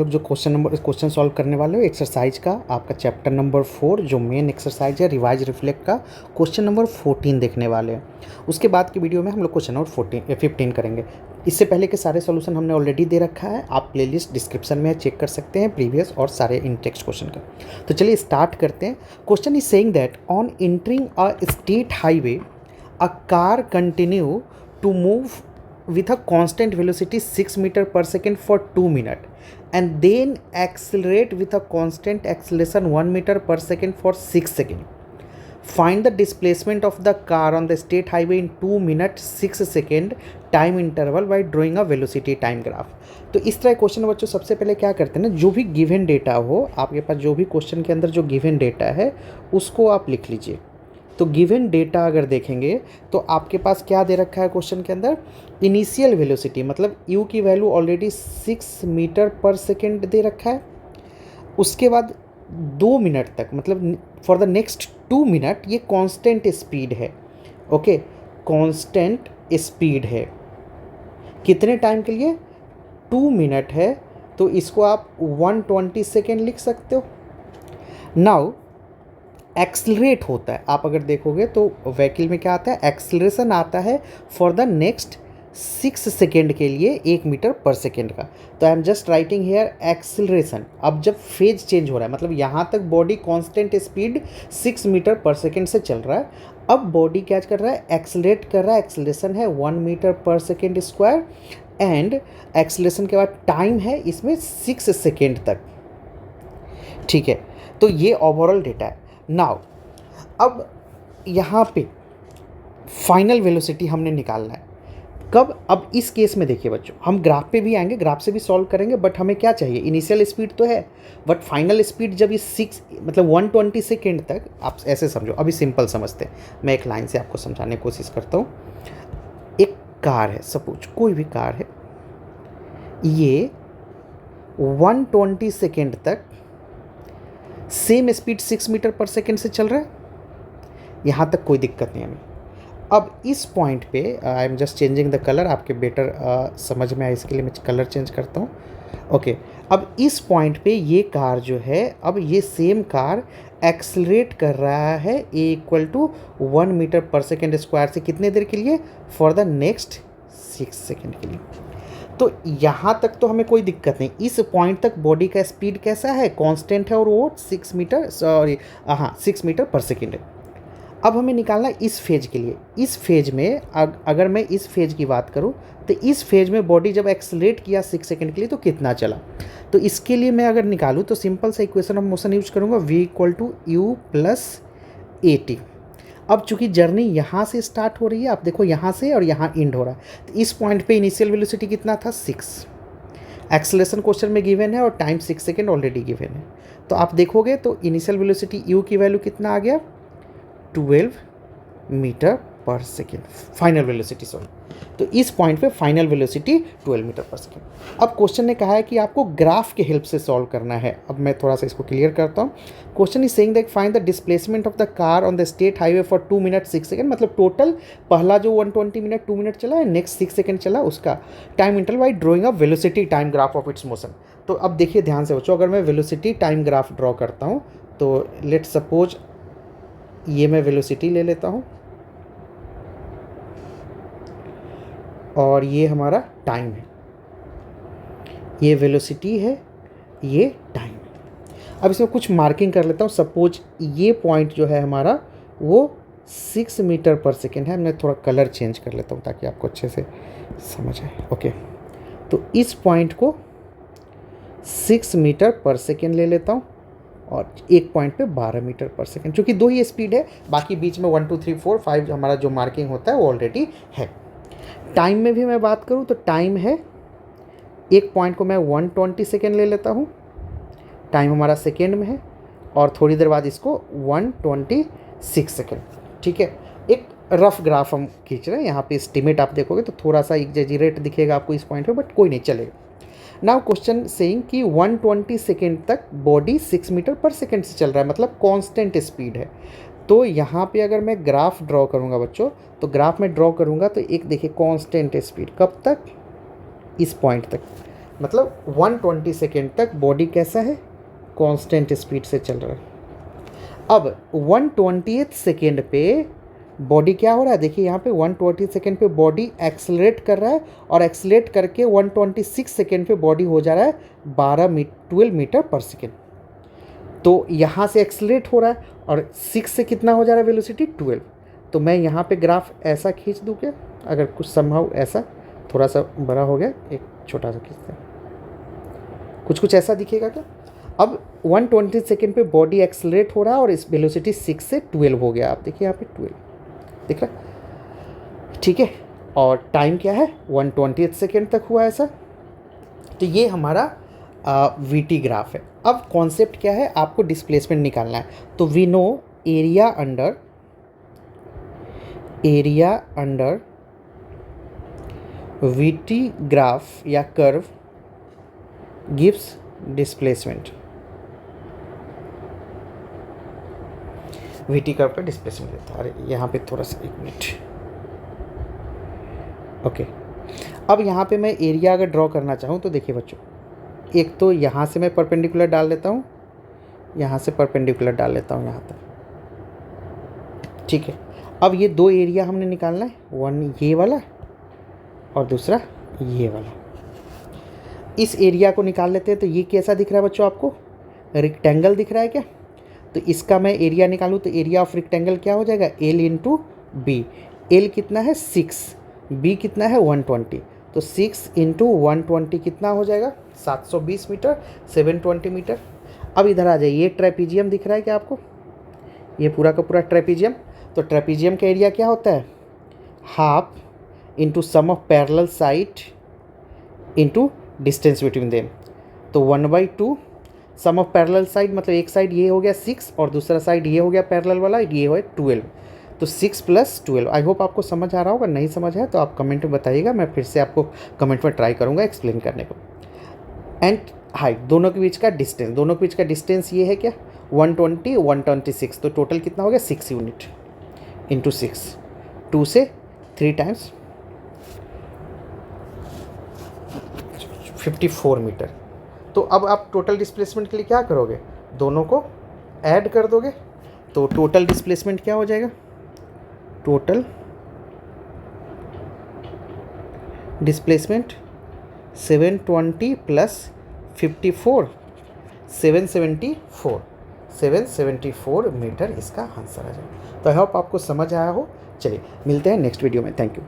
लोग जो question solve करने वाले हो एक्सरसाइज का आपका चैप्टर नंबर 4 जो मेन एक्सरसाइज है रिवाइज रिफ्लेक्ट का क्वेश्चन नंबर 14 देखने वाले हैं। उसके बाद की वीडियो में हम लोग क्वेश्चन नंबर 15 करेंगे। इससे पहले के सारे सॉल्यूशन हमने ऑलरेडी दे रखा है, आप प्लेलिस्ट डिस्क्रिप्शन में चेक कर सकते हैं प्रीवियस और सारे इन टेक्स्ट क्वेश्चन का। तो चलिए स्टार्ट करते हैं। Question is saying that on entering a state highway a car continue to move with a constant velocity 6 meter per second for 2 minutes and then accelerate with a constant acceleration 1 meter per second for 6 seconds. Find the displacement of the car on the state highway in 2 minutes 6 second time interval by drawing a velocity time graph. तो इस तरह question बच्चों सबसे पहले क्या करते हैं ना, जो भी गिवन डेटा हो आपके पास, जो भी क्वेश्चन के अंदर जो गिवन डेटा है उसको आप लिख लीजिए। तो गिवन डेटा अगर देखेंगे तो आपके पास क्या दे रखा है क्वेश्चन के अंदर, इनिशियल वेलोसिटी मतलब u की वैल्यू ऑलरेडी 6 मीटर पर सेकेंड दे रखा है। उसके बाद 2 मिनट तक मतलब फॉर द नेक्स्ट 2 मिनट ये कांस्टेंट स्पीड है। ओके, कांस्टेंट स्पीड है कितने टाइम के लिए, 2 मिनट है, तो इसको आप 120 सेकेंड लिख सकते हो। नाउ एक्सलरेट होता है, आप अगर देखोगे तो व्हीकल में क्या आता है, एक्सलरेशन आता है फॉर द नेक्स्ट 6 सेकेंड के लिए 1 मीटर पर सेकेंड का। तो I am just writing here acceleration. अब जब फेज चेंज हो रहा है मतलब यहाँ तक बॉडी कांस्टेंट स्पीड 6 मीटर पर सेकेंड से चल रहा है, अब बॉडी क्या कर रहा है, एक्सलरेट कर रहा है। एक्सलेशन है 1 मीटर पर सेकेंड स्क्वायर एंड एक्सलेशन के बाद टाइम है इसमें 6 सेकेंड तक। ठीक है, तो ये ओवरऑल डेटा है। नाउ अब यहाँ पे फाइनल वेलोसिटी हमने निकालना है कब, अब इस केस में देखिए बच्चों, हम ग्राफ पे भी आएंगे, ग्राफ से भी सॉल्व करेंगे, बट हमें क्या चाहिए, इनिशियल स्पीड तो है बट फाइनल स्पीड जब ये 6 मतलब 120 सेकेंड तक, आप ऐसे समझो, अभी सिंपल समझते हैं, मैं एक लाइन से आपको समझाने की कोशिश करता हूँ। एक कार है, सपोज कोई भी कार है, ये 120 सेकेंड तक सेम स्पीड 6 मीटर पर सेकेंड से चल रहा है, यहाँ तक कोई दिक्कत नहीं हमें। अब इस पॉइंट पे I am just changing the colour, आपके बेटर समझ में आए इसके लिए मैं कलर चेंज करता हूँ। ओके, अब इस पॉइंट पे ये कार जो है, अब ये सेम कार एक्सलरेट कर रहा है ए इक्वल टू 1 मीटर पर सेकेंड स्क्वायर से कितने देर के लिए, फॉर द नेक्स्ट 6 सेकेंड के लिए। तो यहाँ तक तो हमें कोई दिक्कत नहीं, इस पॉइंट तक बॉडी का स्पीड कैसा है, कांस्टेंट है और वो 6 मीटर पर सेकेंड है। अब हमें निकालना इस फेज के लिए। इस फेज में अगर मैं इस फेज की बात करूँ तो इस फेज में बॉडी जब एक्सलेट किया 6 सेकेंड के लिए तो कितना चला, तो इसके लिए मैं अगर निकालूँ तो सिंपल सा इक्वेशन ऑफ मोशन यूज करूँगा, v equal to u plus a t. अब चूंकि जर्नी यहाँ से स्टार्ट हो रही है, आप देखो यहाँ से और यहाँ एंड हो रहा है, तो इस पॉइंट पे इनिशियल वेलोसिटी कितना था, 6। एक्सेलरेशन क्वेश्चन में गिवन है और टाइम 6 सेकेंड ऑलरेडी गिवन है। तो आप देखोगे तो इनिशियल वेलोसिटी u की वैल्यू कितना आ गया, 12 मीटर पर सेकेंड, फाइनल वेलोसिटी सॉरी। तो इस पॉइंट पे फाइनल वेलोसिटी 12 मीटर पर सेकेंड। अब क्वेश्चन ने कहा है कि आपको ग्राफ के हेल्प से सॉल्व करना है। अब मैं थोड़ा सा इसको क्लियर करता हूँ। Question is saying that find the displacement of the car on the state highway for 2 minute 6 second, मतलब टोटल पहला जो 120 मिनट 2 मिनट चला है, नेक्स्ट 6 सेकेंड चला, उसका time interval by drawing a velocity time graph of its motion. तो अब देखिए ध्यान से बच्चों, अगर मैं वेलोसिटी टाइम ग्राफ ड्रॉ करता हूँ तो लेट सपोज ये मैं वेलोसिटी ले लेता हूँ और ये हमारा टाइम है, ये वेलोसिटी है, ये टाइम है। अब इसमें कुछ मार्किंग कर लेता हूँ। सपोज ये पॉइंट जो है हमारा वो 6 मीटर पर सेकेंड है। मैं थोड़ा कलर चेंज कर लेता हूँ ताकि आपको अच्छे से समझ आए। ओके, तो इस पॉइंट को 6 मीटर पर सेकेंड ले लेता हूँ और एक पॉइंट पे 12 मीटर पर सेकेंड, क्योंकि 2 ही स्पीड है, बाकी बीच में 1 2 3 4 5 हमारा जो मार्किंग होता है वो ऑलरेडी है। टाइम में भी मैं बात करूँ तो टाइम है, एक पॉइंट को मैं 120 सेकेंड ले लेता हूँ, टाइम हमारा सेकेंड में है, और थोड़ी देर बाद इसको 126 सेकेंड। ठीक है, एक रफ ग्राफ हम खींच रहे हैं। यहाँ पे एस्टिमेट आप देखोगे तो थोड़ा सा एग्जैजरेट दिखेगा आपको इस पॉइंट पे, बट कोई नहीं, चलेगा। नाउ क्वेश्चन सेइंग कि 120 सेकेंड तक बॉडी 6 मीटर पर सेकेंड से चल रहा है, मतलब कांस्टेंट स्पीड है। तो यहाँ पे अगर मैं ग्राफ ड्रॉ करूँगा बच्चों, तो ग्राफ में ड्रॉ करूँगा तो एक देखिए कांस्टेंट स्पीड कब तक, इस पॉइंट तक। मतलब 120 सेकेंड तक बॉडी कैसा है, कांस्टेंट स्पीड से चल रहा है। अब 120th सेकेंड पे बॉडी क्या हो रहा है, देखिए यहाँ पे 120 सेकेंड पे बॉडी एक्सेलरेट कर रहा है और एक्सेलरेट करके 126 सेकेंड पे बॉडी हो जा रहा है 12 मीटर पर सेकेंड। तो यहाँ से एक्सेलरेट हो रहा है और 6 से कितना हो जा रहा है वेलोसिटी 12। तो मैं यहाँ पे ग्राफ ऐसा खींच दूँ क्या, अगर कुछ संभव ऐसा थोड़ा सा बड़ा हो गया, एक छोटा सा खींचते हैं, कुछ ऐसा दिखेगा क्या। अब 120 सेकेंड पे बॉडी एक्सेलरेट हो रहा है और इस वेलोसिटी 6 से 12 हो गया। आप देखिए यहाँ पे 12 दिख रहा है, ठीक है। और टाइम क्या है 120 सेकेंड तक हुआ ऐसा। तो ये हमारा वीटी ग्राफ है। अब कॉन्सेप्ट क्या है, आपको डिस्प्लेसमेंट निकालना है। तो we know area under VT graph or curve gives displacement. VT curve पे डिस्प्लेसमेंट देता है। अरे यहाँ पे थोड़ा सा, एक मिनट, ओके। अब यहाँ पे मैं एरिया अगर ड्रॉ करना चाहूँ तो देखिए बच्चों, एक तो यहाँ से मैं परपेंडिकुलर डाल देता हूँ, यहाँ से परपेंडिकुलर डाल लेता हूँ यहाँ तक, ठीक है। अब ये दो एरिया हमने निकालना है, वन ये वाला और दूसरा ये वाला। इस एरिया को निकाल लेते हैं। तो ये कैसा दिख रहा है बच्चों, आपको रेक्टेंगल दिख रहा है क्या। तो इसका मैं एरिया निकालूँ तो एरिया ऑफ रेक्टेंगल क्या हो जाएगा, एल इंटू बी। एल कितना है 6, बी कितना है 120। तो 6 इंटू 120 कितना हो जाएगा 720 मीटर, 720 मीटर। अब इधर आ जाइए, ये ट्रेपीजियम दिख रहा है क्या आपको, ये पूरा का पूरा ट्रेपीजियम। तो ट्रेपीजियम का एरिया क्या होता है, half into sum of parallel side into distance between them. तो 1/2 सम ऑफ पैरेलल साइड, मतलब एक साइड ये हो गया 6 और दूसरा साइड ये हो गया पैरेलल वाला, ये हो 12। तो 6 + 12। आई होप आपको समझ आ रहा होगा, नहीं समझ है तो आप कमेंट में बताइएगा, मैं फिर से आपको कमेंट में ट्राई करूँगा एक्सप्लेन करने को। एंड हाइट, दोनों के बीच का डिस्टेंस, दोनों के बीच का डिस्टेंस ये है क्या 120 126। तो टोटल कितना हो गया 6 यूनिट इंटू 6, 2 से 3 टाइम्स 54 मीटर। तो अब आप टोटल डिस्प्लेसमेंट के लिए क्या करोगे, दोनों को ऐड कर दोगे। तो टोटल डिस्प्लेसमेंट क्या हो जाएगा, टोटल डिस्प्लेसमेंट 720 + 54 774 मीटर इसका आंसर आ जाएगा। तो आई होप आपको समझ आया हो। चलिए मिलते हैं नेक्स्ट वीडियो में, थैंक यू।